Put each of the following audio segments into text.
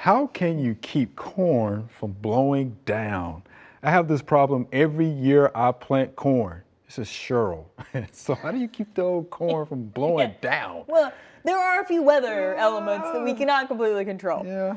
How can you keep corn from blowing down? I have this problem every year I plant corn. This is Cheryl. So how do you keep the old corn from blowing down? Well, there are a few weather elements that we cannot completely control. Yeah.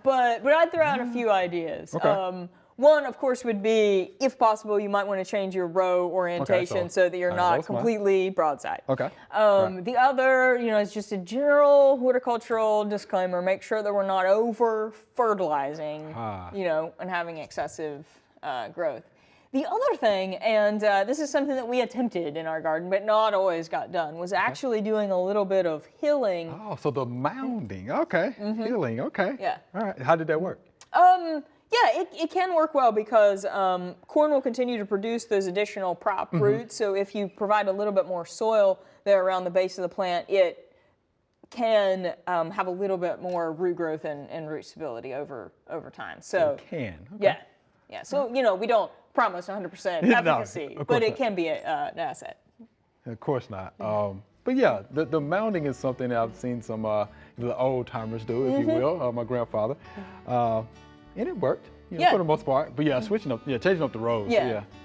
But I'd throw out a few ideas. Okay. One, of course, would be, if possible, you might want to change your row orientation so that you're not completely broadside. Okay. The other, is just a general horticultural disclaimer. Make sure that we're not over fertilizing, and having excessive growth. The other thing, and this is something that we attempted in our garden, but not always got done, was actually doing a little bit of hilling. Oh, so the mounding. Okay. Hilling. Okay. Yeah. All right. How did that work? Yeah, it can work well because corn will continue to produce those additional prop roots. So if you provide a little bit more soil there around the base of the plant, it can have a little bit more root growth and root stability over time. So It can. Okay. Yeah. So we don't promise 100% efficacy, but it can be an asset. Of course not. But yeah, the mounding is something that I've seen some the old timers do, if you will, my grandfather. And it worked, for the most part. But yeah, changing up the rows,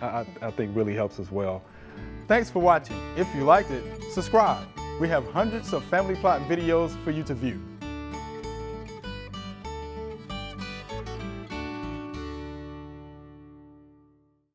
I think really helps as well. Thanks for watching. If you liked it, subscribe. We have hundreds of family plot videos for you to view.